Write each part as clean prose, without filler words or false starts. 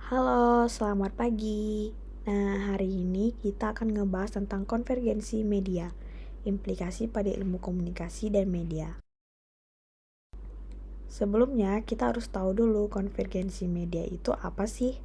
Halo, selamat pagi. Nah, hari ini kita akan ngebahas tentang konvergensi media, implikasi pada ilmu komunikasi dan media. Sebelumnya, kita harus tahu dulu konvergensi media itu apa sih?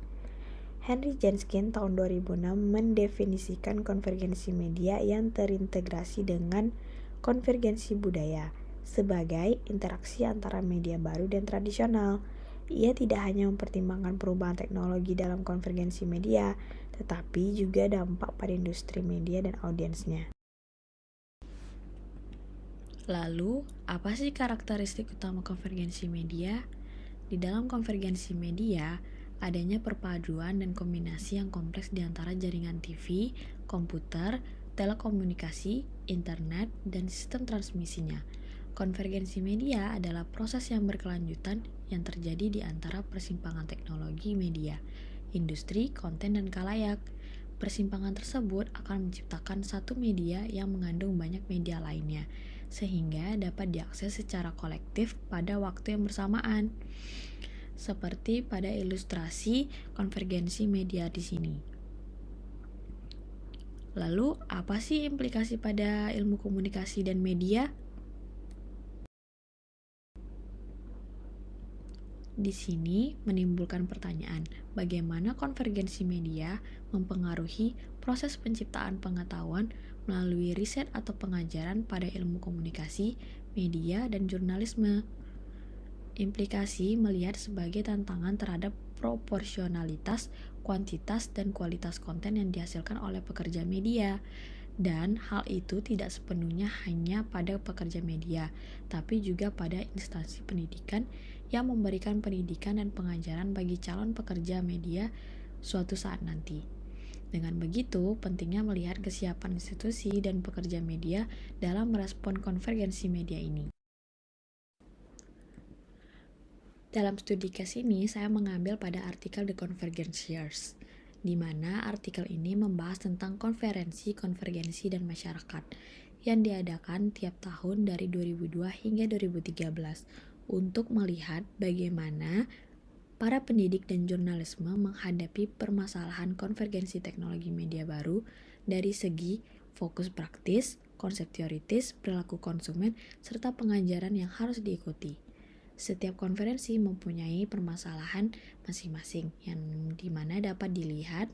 Henry Jenskin tahun 2006 mendefinisikan konvergensi media yang terintegrasi dengan konvergensi budaya sebagai interaksi antara media baru dan tradisional. Ia tidak hanya mempertimbangkan perubahan teknologi dalam konvergensi media, tetapi juga dampak pada industri media dan audiensnya. Lalu, apa sih karakteristik utama konvergensi media? Di dalam konvergensi media, adanya perpaduan dan kombinasi yang kompleks di antara jaringan TV, komputer, telekomunikasi, internet, dan sistem transmisinya. Konvergensi media adalah proses yang berkelanjutan yang terjadi di antara persimpangan teknologi media, industri, konten, dan khalayak. Persimpangan tersebut akan menciptakan satu media yang mengandung banyak media lainnya, sehingga dapat diakses secara kolektif pada waktu yang bersamaan. Seperti pada ilustrasi konvergensi media di sini. Lalu, apa sih implikasi pada ilmu komunikasi dan media? Di sini menimbulkan pertanyaan, bagaimana konvergensi media mempengaruhi proses penciptaan pengetahuan melalui riset atau pengajaran pada ilmu komunikasi, media, dan jurnalisme. Implikasi melihat sebagai tantangan terhadap proporsionalitas, kuantitas, dan kualitas konten yang dihasilkan oleh pekerja media. Dan hal itu tidak sepenuhnya hanya pada pekerja media, tapi juga pada instansi pendidikan yang memberikan pendidikan dan pengajaran bagi calon pekerja media suatu saat nanti. Dengan begitu, pentingnya melihat kesiapan institusi dan pekerja media dalam merespon konvergensi media ini. Dalam studi case ini, saya mengambil pada artikel The Convergenciers, di mana artikel ini membahas tentang konferensi, konvergensi, dan masyarakat yang diadakan tiap tahun dari 2002 hingga 2013 untuk melihat bagaimana para pendidik dan jurnalisme menghadapi permasalahan konvergensi teknologi media baru dari segi fokus praktis, konsep teoritis, perilaku konsumen, serta pengajaran yang harus diikuti. Setiap konferensi mempunyai permasalahan masing-masing yang dimana dapat dilihat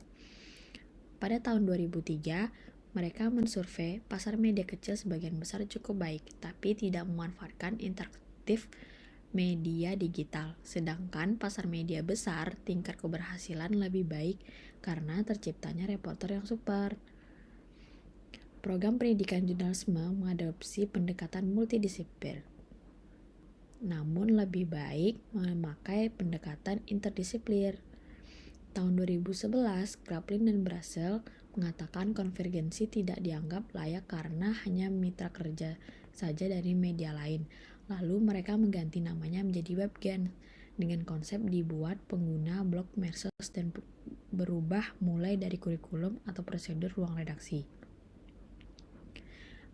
pada tahun 2003 mereka mensurvei pasar media kecil sebagian besar cukup baik, tapi tidak memanfaatkan interaktif media digital. Sedangkan pasar media besar tingkat keberhasilan lebih baik karena terciptanya reporter yang super. Program pendidikan jurnalisme mengadopsi pendekatan multidisiplin, namun lebih baik memakai pendekatan interdisiplin. Tahun 2011, Kraplin dan Brassel mengatakan konvergensi tidak dianggap layak karena hanya mitra kerja saja dari media lain. Lalu mereka mengganti namanya menjadi Webgen dengan konsep dibuat pengguna blog medsos dan berubah mulai dari kurikulum atau prosedur ruang redaksi.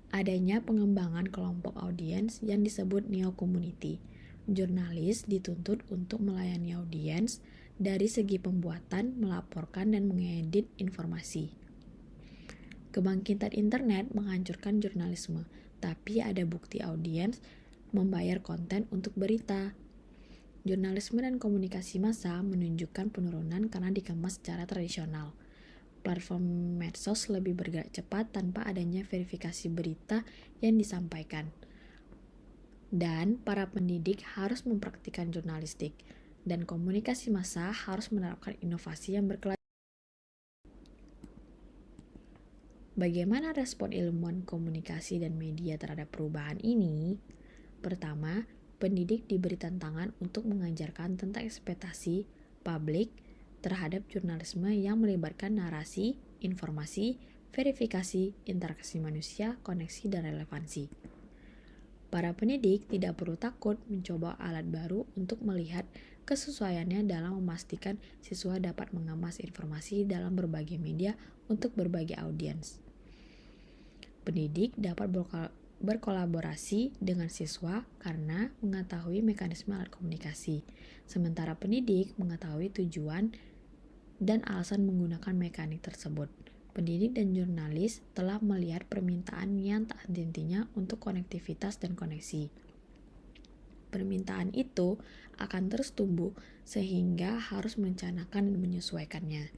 Adanya pengembangan kelompok audiens yang disebut neo-community. Jurnalis dituntut untuk melayani audiens dari segi pembuatan, melaporkan, dan mengedit informasi. Kebangkitan internet menghancurkan jurnalisme, tapi ada bukti audiens membayar konten untuk berita. Jurnalisme dan komunikasi massa menunjukkan penurunan karena dikemas secara tradisional. Platform medsos lebih bergerak cepat tanpa adanya verifikasi berita yang disampaikan. Dan para pendidik harus mempraktikkan jurnalistik, dan komunikasi massa harus menerapkan inovasi yang berkelanjutan. Bagaimana respon ilmuwan komunikasi dan media terhadap perubahan ini? Pertama, pendidik diberi tantangan untuk mengajarkan tentang ekspektasi publik terhadap jurnalisme yang melibatkan narasi, informasi, verifikasi, interaksi manusia, koneksi, dan relevansi. Para pendidik tidak perlu takut mencoba alat baru untuk melihat kesesuaiannya dalam memastikan siswa dapat mengemas informasi dalam berbagai media untuk berbagai audiens. Pendidik dapat berkolaborasi dengan siswa karena mengetahui mekanisme alat komunikasi, sementara pendidik mengetahui tujuan dan alasan menggunakan mekanik tersebut. Pendidik dan jurnalis telah melihat permintaan yang tak henti-hentinya untuk konektivitas dan koneksi. Permintaan itu akan terus tumbuh sehingga harus merencanakan dan menyesuaikannya.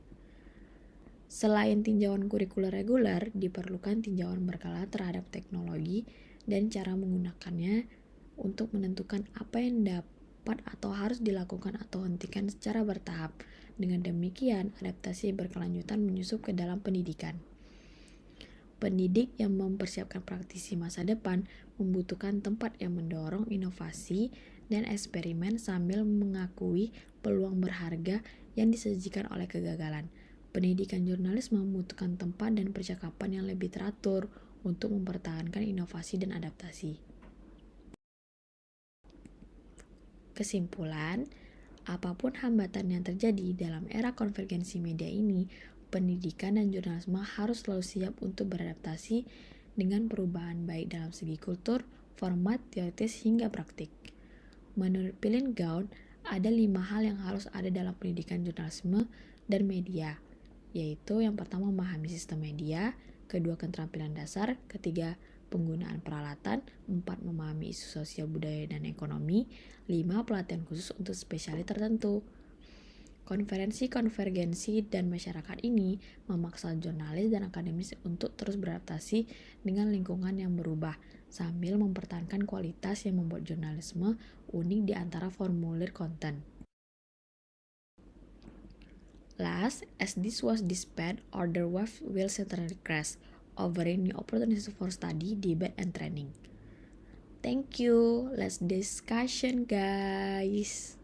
Selain tinjauan kurikuler reguler, diperlukan tinjauan berkala terhadap teknologi dan cara menggunakannya untuk menentukan apa yang dapat atau harus dilakukan atau hentikan secara bertahap. Dengan demikian, adaptasi berkelanjutan menyusup ke dalam pendidikan. Pendidik yang mempersiapkan praktisi masa depan membutuhkan tempat yang mendorong inovasi dan eksperimen sambil mengakui peluang berharga yang disajikan oleh kegagalan. Pendidikan jurnalis membutuhkan tempat dan percakapan yang lebih teratur untuk mempertahankan inovasi dan adaptasi. Kesimpulan, apapun hambatan yang terjadi dalam era konvergensi media ini, pendidikan dan jurnalisme harus selalu siap untuk beradaptasi dengan perubahan baik dalam segi kultur, format, teoritis, hingga praktik. Menurut Pilin Gaun, ada 5 hal yang harus ada dalam pendidikan jurnalisme dan media, yaitu yang pertama memahami sistem media, kedua keterampilan dasar, ketiga penggunaan peralatan, 4 memahami isu sosial budaya dan ekonomi, 5 pelatihan khusus untuk spesialis tertentu. Konferensi konvergensi dan masyarakat ini memaksa jurnalis dan akademis untuk terus beradaptasi dengan lingkungan yang berubah sambil mempertahankan kualitas yang membuat jurnalisme unik di antara formulir konten. Last, as this was dispelled, order will certainly crash, offering new opportunities for study, debate, and training. Thank you. Let's discussion, guys.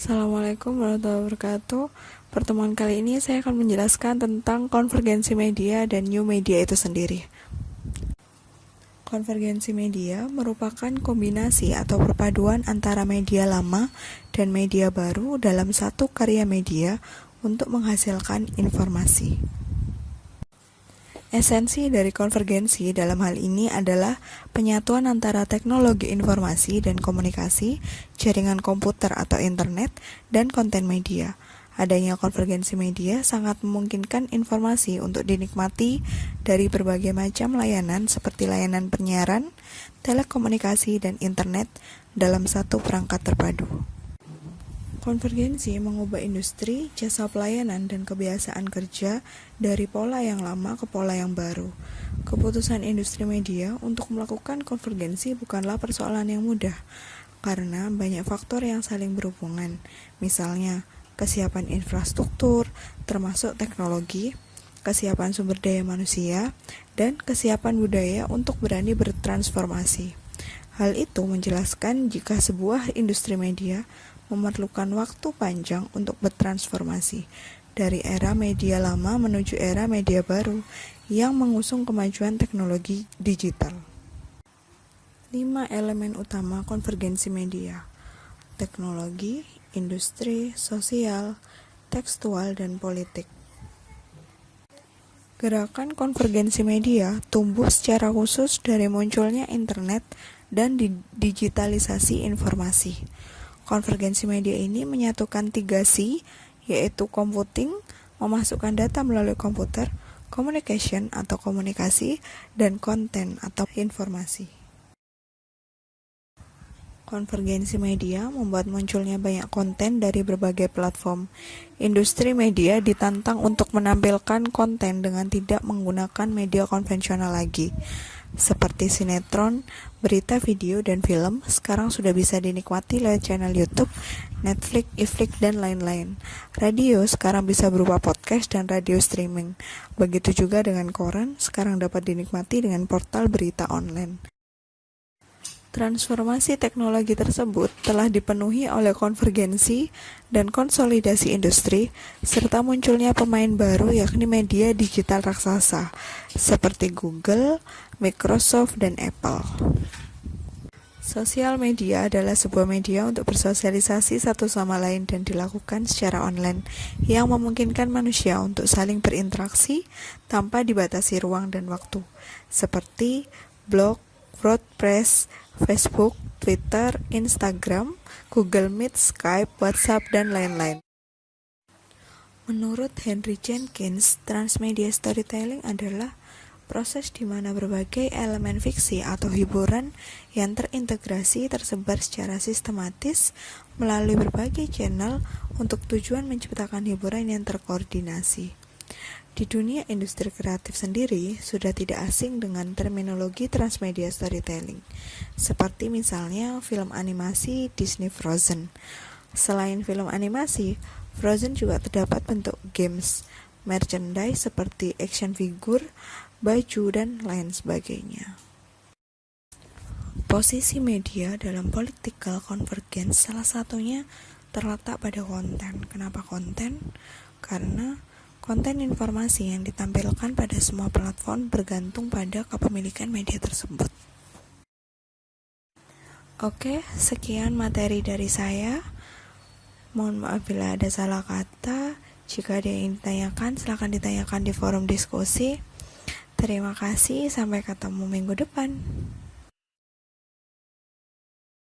Assalamualaikum warahmatullahi wabarakatuh. Pertemuan kali ini saya akan menjelaskan tentang konvergensi media dan new media itu sendiri. Konvergensi media merupakan kombinasi atau perpaduan antara media lama dan media baru dalam satu karya media untuk menghasilkan informasi. Esensi dari konvergensi dalam hal ini adalah penyatuan antara teknologi informasi dan komunikasi, jaringan komputer atau internet, dan konten media. Adanya konvergensi media sangat memungkinkan informasi untuk dinikmati dari berbagai macam layanan seperti layanan penyiaran, telekomunikasi, dan internet dalam satu perangkat terpadu. Konvergensi mengubah industri, jasa pelayanan, dan kebiasaan kerja dari pola yang lama ke pola yang baru. Keputusan industri media untuk melakukan konvergensi bukanlah persoalan yang mudah, karena banyak faktor yang saling berhubungan, misalnya kesiapan infrastruktur, termasuk teknologi, kesiapan sumber daya manusia, dan kesiapan budaya untuk berani bertransformasi. Hal itu menjelaskan jika sebuah industri media memerlukan waktu panjang untuk bertransformasi dari era media lama menuju era media baru yang mengusung kemajuan teknologi digital. 5 elemen utama konvergensi media: teknologi, industri, sosial, tekstual, dan politik. Gerakan konvergensi media tumbuh secara khusus dari munculnya internet dan digitalisasi informasi. Konvergensi media ini menyatukan 3C, yaitu computing, memasukkan data melalui komputer, communication atau komunikasi, dan content atau informasi. Konvergensi media membuat munculnya banyak konten dari berbagai platform. Industri media ditantang untuk menampilkan konten dengan tidak menggunakan media konvensional lagi. Seperti sinetron, berita video, dan film sekarang sudah bisa dinikmati lewat channel YouTube, Netflix, iFlix, dan lain-lain. Radio sekarang bisa berupa podcast dan radio streaming. Begitu juga dengan koran, sekarang dapat dinikmati dengan portal berita online. Transformasi teknologi tersebut telah dipenuhi oleh konvergensi dan konsolidasi industri, serta munculnya pemain baru yakni media digital raksasa, seperti Google, Microsoft, dan Apple. Sosial media adalah sebuah media untuk bersosialisasi satu sama lain dan dilakukan secara online, yang memungkinkan manusia untuk saling berinteraksi tanpa dibatasi ruang dan waktu, seperti blog, WordPress, Facebook, Twitter, Instagram, Google Meet, Skype, WhatsApp, dan lain-lain. Menurut Henry Jenkins, transmedia storytelling adalah proses di mana berbagai elemen fiksi atau hiburan yang terintegrasi tersebar secara sistematis melalui berbagai channel untuk tujuan menciptakan hiburan yang terkoordinasi. Di dunia industri kreatif sendiri sudah tidak asing dengan terminologi transmedia storytelling, seperti misalnya film animasi Disney Frozen. Selain film animasi, Frozen juga terdapat bentuk games, merchandise seperti action figure, baju, dan lain sebagainya. Posisi media dalam political convergence salah satunya terletak pada konten. Kenapa konten? Karena konten informasi yang ditampilkan pada semua platform bergantung pada kepemilikan media tersebut. Oke, sekian materi dari saya. Mohon maaf bila ada salah kata. Jika ada yang ditanyakan, silakan ditanyakan di forum diskusi. Terima kasih, sampai ketemu minggu depan.